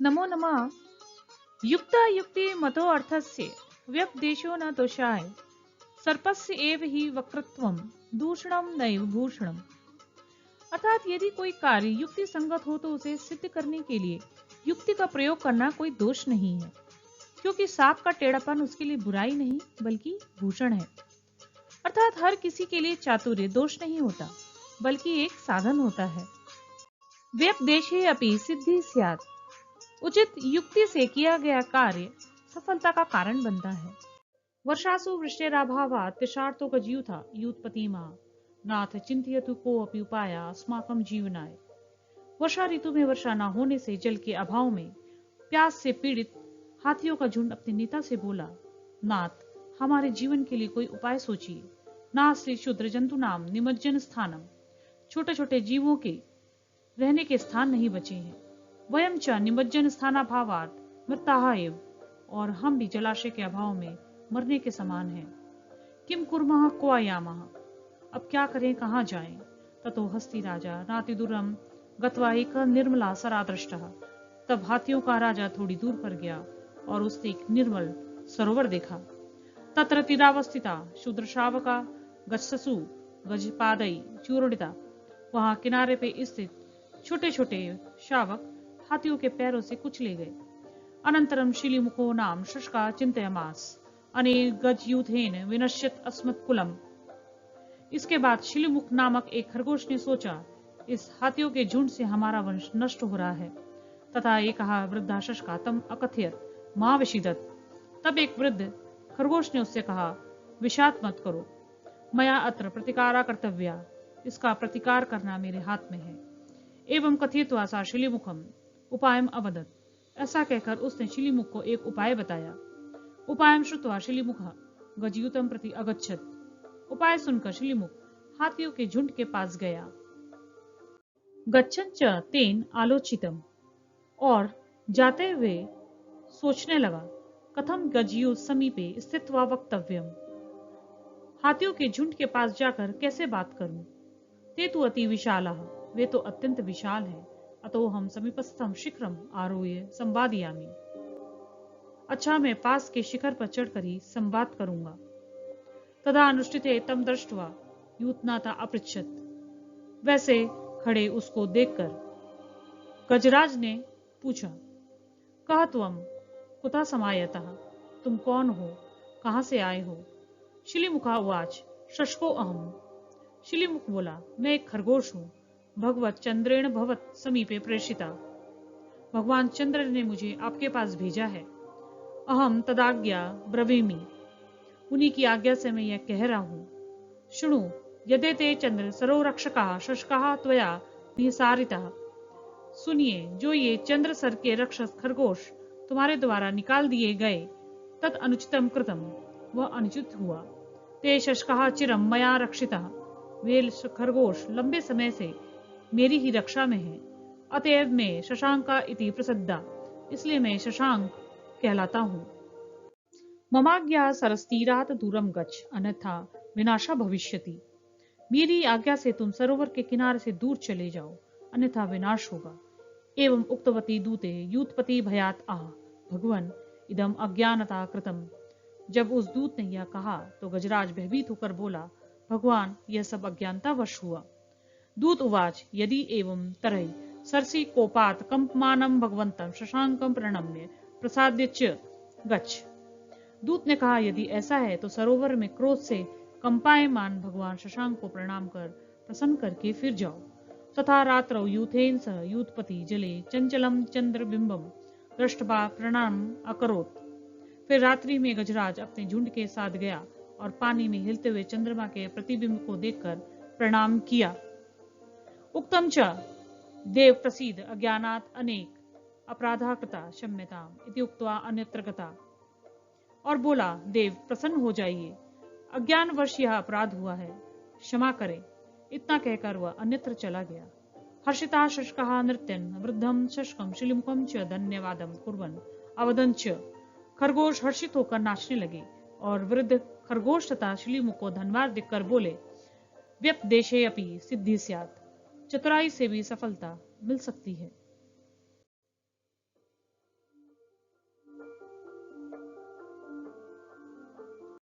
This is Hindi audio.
नमो नमः। युक्ता युक्ति मतो अर्थस्य व्यपदेशो न दोषाय सर्पस्य एव ही वक्रत्वम दूषणम नैव भूषणम। अर्थात यदि कोई कार्य युक्ति संगत हो तो उसे सिद्ध करने के लिए युक्ति का प्रयोग करना कोई दोष नहीं है, क्योंकि सांप का टेढ़ापन उसके लिए बुराई नहीं बल्कि भूषण है। अर्थात हर किसी के लिए चातुर्य दोष नहीं होता बल्कि एक साधन होता है। व्यपदेशे अपि सिद्धि स्यात्। उचित युक्ति से किया गया कार्य सफलता का कारण बनता है। वर्षासु वृष्टिराभावात् तिषार्थो गजयूथा यूथपतिमा नाथ चिंतयतु को अपि उपाय अस्माकं जीवनाय। वर्षा ऋतु में वर्षा न होने से जल के अभाव में प्यास से पीड़ित हाथियों का झुंड अपने नेता से बोला, नाथ हमारे जीवन के लिए कोई उपाय सोचिए। नास्ति क्षुद्र जंतु नाम निमज्जन स्थानम। छोटे छोटे जीवों के रहने के स्थान नहीं बचे हैं। वयम च निमज्जन स्थानाभावात् मृताः एव। और हम भी जलाशय के अभाव में मरने के समान हैं। किम कुर्मः क्व यामः। अब क्या करें, कहाँ जाएं। ततो हस्ति राजा नातिदूरम गत्वा एक निर्मला सरादृष्टः। तब हाथियों का राजा थोड़ी दूर पर गया और उसने एक निर्मल सरोवर देखा। तत्र तीरावस्थिता शूद्र शावका गच्छसु गजपादई चूर्णिता। वहां किनारे पे स्थित छोटे छोटे शावक हाथियों के पैरों से कुचले गए। अनंतरम शिलीमुखो नाम शुष्का चिंतयमास अनेन गजयूथेन विनश्यत अस्मत् कुलम। इसके बाद शिलीमुख नामक एक खरगोश ने सोचा, इस हाथियों के झुंड से हमारा वंश नष्ट हो रहा है। तथा एक कहा वृद्धा शशका तम अकथयत मां विषीदत। तब एक वृद्ध खरगोश ने उससे कहा, विषाद मत करो, मया अत्र प्रतिकारा कर्तव्या। इसका प्रतिकार करना मेरे हाथ में है। एवं कथित्वा सा शिलीमुखम उपायम अवदत। ऐसा कहकर उसने शिलीमुख को एक उपाय बताया। उपायम श्रुत्वा शिलीमुखः गजयूतम प्रति अगच्छत। उपाय सुनकर शिलीमुख हाथियों के झुंड के पास गया। गच्छन् च तेन आलोचितम। और जाते हुए सोचने लगा, कथम गजयूत समीपे स्थित्वा वक्तव्यम। हाथियों के झुंड के पास जाकर कैसे बात करूं। ते तु अति विशालः। वे तो अत्यंत विशाल है। अतो हम समीपस्थम शिखरम आरोह्य संवादयामि। अच्छा, मैं पास के शिखर पर चढ़कर ही संवाद करूंगा। तदा अनुष्ठिते तम दृष्ट्वा यूथनाथा अपृच्छत। वैसे खड़े उसको देखकर गजराज ने पूछा, कह त्वम कुतः समायतः। तुम कौन हो, कहां से आए हो। शिलीमुखा उवाच शशको अहम। शिलीमुख बोला, मैं एक खरगोश हूं। भगवत चंद्रेण भवत समीपे प्रेषिता। भगवान चंद्र ने मुझे आपके पास भेजा है। अहम तदाज्ञा ब्रवीमि। उन्हीं की आज्ञा से मैं यह कह रहा हूं। शुणु यदि ते चंद्र सरोरक्षका शशका त्वया निसारितः। सुनिए, जो ये चंद्र सर के रक्षक खरगोश तुम्हारे द्वारा निकाल दिए गए, तत् अनुचितम कृतम, वह अनुचित हुआ। ते शशका चिरम मया रक्षितः। वे खरगोश लंबे समय से मेरी ही रक्षा में है। अतएव मैं शशांका इति प्रसिद्धा, इसलिए मैं शशांक कहलाता हूँ। ममाज्ञा सरस्तीरात दूरम गच्छ अन्यथा विनाशा भविष्यति। मेरी आज्ञा से तुम सरोवर के किनारे से दूर चले जाओ, अन्यथा विनाश होगा। एवं उक्तवती दूते यूथपति भयात आह भगवन इदम अज्ञानता कृतम। जब उस दूत ने यह कहा तो गजराज भयभीत होकर बोला, भगवान यह सब अज्ञानता वश हुआ। दूत उवाच यदि एवं तरहि सरसी कोपात कंपमानम भगवंतम शशांकम प्रणम्य प्रसाद्य च गच्छ। दूत ने कहा, यदि ऐसा है तो सरोवर में क्रोध से कंपायमान भगवान शशांक को प्रणाम कर प्रसन्न करके फिर जाओ। तथा रात्रौ यूथेन सह यूथपति जले चंचलम चंद्र बिंबम दृष्टवा प्रणाम अकरोत। फिर रात्रि में गजराज अपने झुंड के साथ गया और पानी में हिलते हुए चंद्रमा के प्रतिबिंब को देखकर प्रणाम किया। उक्तम च देव प्रसीद अज्ञानात् अनेक अपराधा कृता क्षम्यताम इति उक्त्वा अन्यत्र गता। और बोला, देव प्रसन्न हो जाइए, अज्ञानवश यह अपराध हुआ है, क्षमा करें। इतना कहकर वह अन्यत्र चला गया। हर्षिता शशका नृत्यन वृद्धम शशकम शिलीमुखम च धन्यवादम कुर्वन् अवदन् च। खरगोश हर्षित होकर नाचने लगे और वृद्ध खरगोश तथा शिलीमुख को धन्यवाद देकर बोले, व्यपदेशे अपि सिद्धि स्यात्। चतुराई से भी सफलता मिल सकती है।